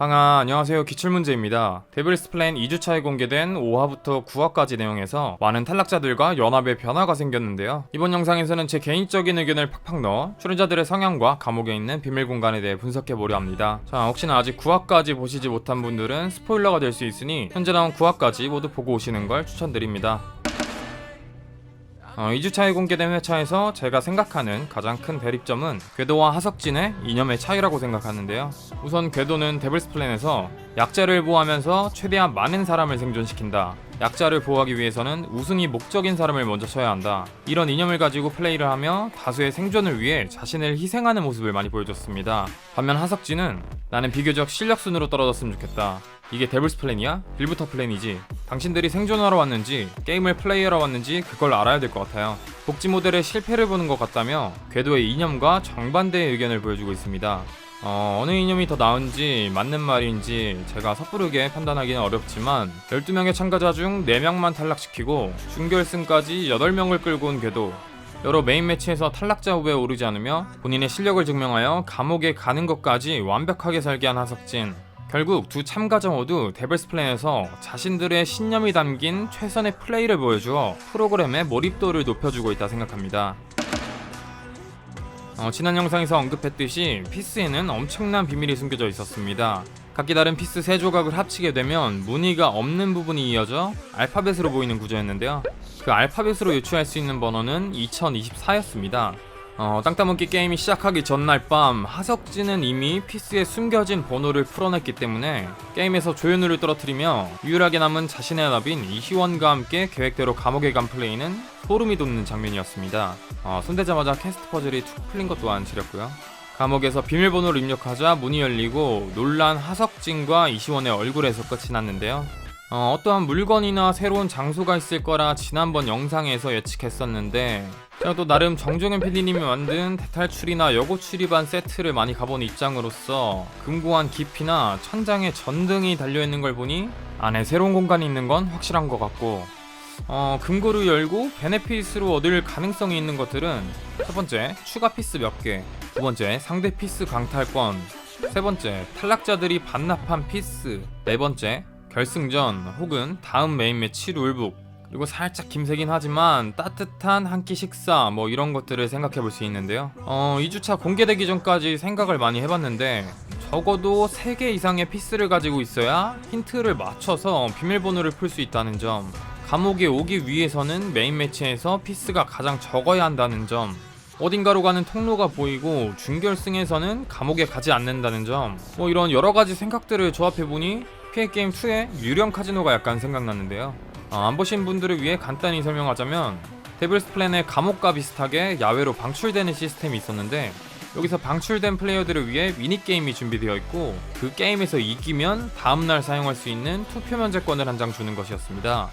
안녕하세요. 기출문제입니다. 데빌스 플랜 2주차에 공개된 5화부터 9화까지 내용에서 많은 탈락자들과 연합의 변화가 생겼는데요. 이번 영상에서는 제 개인적인 의견을 팍팍 넣어 출연자들의 성향과 감옥에 있는 비밀 공간에 대해 분석해보려 합니다. 자, 혹시나 아직 9화까지 보시지 못한 분들은 스포일러가 될 수 있으니 현재 나온 9화까지 모두 보고 오시는 걸 추천드립니다. 2주차에 공개된 회차에서 제가 생각하는 가장 큰 대립점은 궤도와 하석진의 이념의 차이라고 생각하는데요. 우선 궤도는 데빌스 플랜에서 약자를 보호하면서 최대한 많은 사람을 생존시킨다. 약자를 보호하기 위해서는 우승이 목적인 사람을 먼저 쳐야 한다. 이런 이념을 가지고 플레이를 하며 다수의 생존을 위해 자신을 희생하는 모습을 많이 보여줬습니다. 반면 하석진은 나는 비교적 실력순으로 떨어졌으면 좋겠다. 이게 데블스 플랜이야? 빌부터 플랜이지. 당신들이 생존하러 왔는지 게임을 플레이하러 왔는지 그걸 알아야 될 것 같아요. 복지 모델의 실패를 보는 것 같다며 궤도의 이념과 정반대의 의견을 보여주고 있습니다. 어느 이념이 더 나은지 맞는 말인지 제가 섣부르게 판단하기는 어렵지만 12명의 참가자 중 4명만 탈락시키고 준결승까지 8명을 끌고 온 궤도, 여러 메인 매치에서 탈락자 후보에 오르지 않으며 본인의 실력을 증명하여 감옥에 가는 것까지 완벽하게 설계한 하석진, 결국 두 참가자 모두 데빌스 플랜에서 자신들의 신념이 담긴 최선의 플레이를 보여주어 프로그램의 몰입도를 높여주고 있다 생각합니다. 지난 영상에서 언급했듯이 피스에는 엄청난 비밀이 숨겨져 있었습니다. 각기 다른 피스 3조각을 합치게 되면 무늬가 없는 부분이 이어져 알파벳으로 보이는 구조였는데요. 그 알파벳으로 유추할 수 있는 번호는 2024였습니다. 땅 따먹기 게임이 시작하기 전날 밤 하석진은 이미 피스에 숨겨진 번호를 풀어냈기 때문에 게임에서 조현우를 떨어뜨리며 유일하게 남은 자신의 연합인 이희원과 함께 계획대로 감옥에 간 플레이는 소름이 돋는 장면이었습니다. 손대자마자 캐스트 퍼즐이 툭 풀린 것 또한 지렸고요. 감옥에서 비밀번호를 입력하자 문이 열리고 놀란 하석진과 이시원의 얼굴에서 끝이 났는데요. 어떠한 물건이나 새로운 장소가 있을 거라 지난번 영상에서 예측했었는데 제가 또 나름 정종현 PD님이 만든 대탈출이나 여고 출입한 세트를 많이 가본 입장으로서 금고한 깊이나 천장에 전등이 달려있는 걸 보니 안에 새로운 공간이 있는 건 확실한 것 같고, 금고를 열고 베네핏으로 얻을 가능성이 있는 것들은 첫 번째 추가 피스 몇 개, 두 번째 상대 피스 강탈권, 세 번째 탈락자들이 반납한 피스, 네 번째 결승전 혹은 다음 메인 매치 룰북, 그리고 살짝 김새긴 하지만 따뜻한 한 끼 식사 뭐 이런 것들을 생각해 볼 수 있는데요. 2주차 공개되기 전까지 생각을 많이 해봤는데 적어도 3개 이상의 피스를 가지고 있어야 힌트를 맞춰서 비밀번호를 풀 수 있다는 점, 감옥에 오기 위해서는 메인 매치에서 피스가 가장 적어야 한다는 점, 어딘가로 가는 통로가 보이고 준결승에서는 감옥에 가지 않는다는 점, 뭐 이런 여러가지 생각들을 조합해보니 PA게임2의 유령 카지노가 약간 생각났는데요. 안 보신 분들을 위해 간단히 설명하자면 데빌스 플랜의 감옥과 비슷하게 야외로 방출되는 시스템이 있었는데 여기서 방출된 플레이어들을 위해 미니게임이 준비되어 있고 그 게임에서 이기면 다음날 사용할 수 있는 투표 면제권을 한 장 주는 것이었습니다.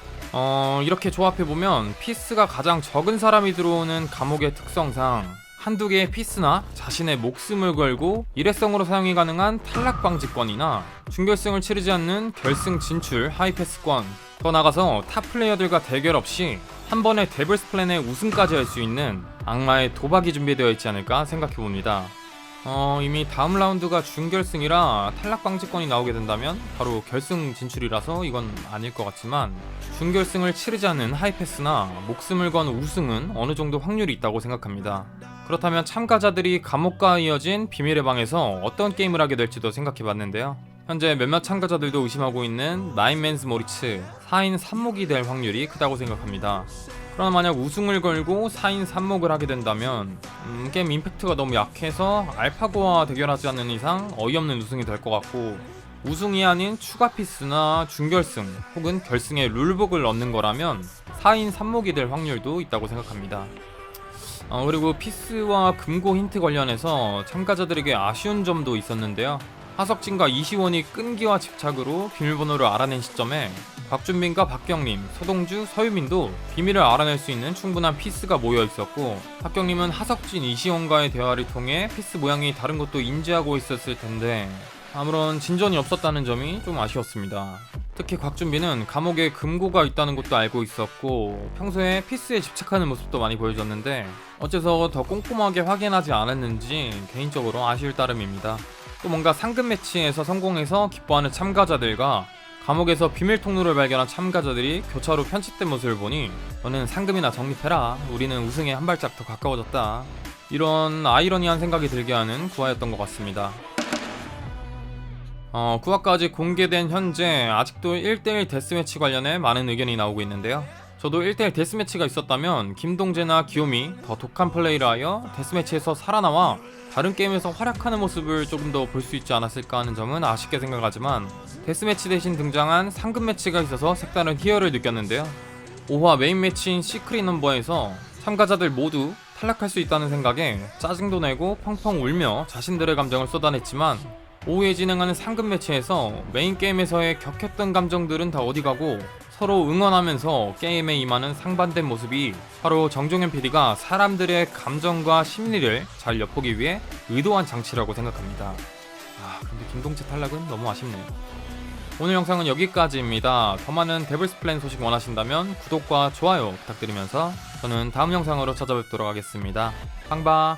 이렇게 조합해보면 피스가 가장 적은 사람이 들어오는 감옥의 특성상 한두 개의 피스나 자신의 목숨을 걸고 일회성으로 사용이 가능한 탈락 방지권이나 준결승을 치르지 않는 결승 진출 하이패스권, 더 나가서 탑 플레이어들과 대결 없이 한 번에 데빌스 플랜의 우승까지 할 수 있는 악마의 도박이 준비되어 있지 않을까 생각해봅니다. 이미 다음 라운드가 준결승이라 탈락 방지권이 나오게 된다면 바로 결승 진출이라서 이건 아닐 것 같지만 준결승을 치르지 않는 하이패스나 목숨을 건 우승은 어느 정도 확률이 있다고 생각합니다. 그렇다면 참가자들이 감옥과 이어진 비밀의 방에서 어떤 게임을 하게 될지도 생각해봤는데요. 현재 몇몇 참가자들도 의심하고 있는 나인맨스 모리츠 4인 3목이 될 확률이 크다고 생각합니다. 그러나 만약 우승을 걸고 4인 3목을 하게 된다면 게임 임팩트가 너무 약해서 알파고와 대결하지 않는 이상 어이없는 우승이 될 것 같고, 우승이 아닌 추가 피스나 준결승 혹은 결승의 룰북을 얻는 거라면 4인 3목이 될 확률도 있다고 생각합니다. 그리고 피스와 금고 힌트 관련해서 참가자들에게 아쉬운 점도 있었는데요. 하석진과 이시원이 끈기와 집착으로 비밀번호를 알아낸 시점에 곽준빈과 박경림, 서동주, 서유민도 비밀을 알아낼 수 있는 충분한 피스가 모여 있었고, 박경림은 하석진, 이시원과의 대화를 통해 피스 모양이 다른 것도 인지하고 있었을 텐데 아무런 진전이 없었다는 점이 좀 아쉬웠습니다. 특히 곽준빈은 감옥에 금고가 있다는 것도 알고 있었고 평소에 피스에 집착하는 모습도 많이 보여줬는데 어째서 더 꼼꼼하게 확인하지 않았는지 개인적으로 아쉬울 따름입니다. 또 뭔가 상금 매치에서 성공해서 기뻐하는 참가자들과 감옥에서 비밀 통로를 발견한 참가자들이 교차로 편집된 모습을 보니 너는 상금이나 적립해라, 우리는 우승에 한 발짝 더 가까워졌다, 이런 아이러니한 생각이 들게 하는 구화였던 것 같습니다. 구화가 아직 공개된 현재 아직도 1대1 데스매치 관련해 많은 의견이 나오고 있는데요. 저도 1대1 데스매치가 있었다면 김동재나 기요미 더 독한 플레이를 하여 데스매치에서 살아나와 다른 게임에서 활약하는 모습을 조금 더 볼 수 있지 않았을까 하는 점은 아쉽게 생각하지만, 데스매치 대신 등장한 상금 매치가 있어서 색다른 희열을 느꼈는데요. 5화 메인 매치인 시크릿 넘버에서 참가자들 모두 탈락할 수 있다는 생각에 짜증도 내고 펑펑 울며 자신들의 감정을 쏟아냈지만, 오후에 진행하는 상금 매치에서 메인 게임에서의 격했던 감정들은 다 어디가고 서로 응원하면서 게임에 임하는 상반된 모습이 바로 정종현 PD가 사람들의 감정과 심리를 잘 엿보기 위해 의도한 장치라고 생각합니다. 근데 김동재 탈락은 너무 아쉽네요. 오늘 영상은 여기까지입니다. 더 많은 데블스 플랜 소식 원하신다면 구독과 좋아요 부탁드리면서 저는 다음 영상으로 찾아뵙도록 하겠습니다. 빵바.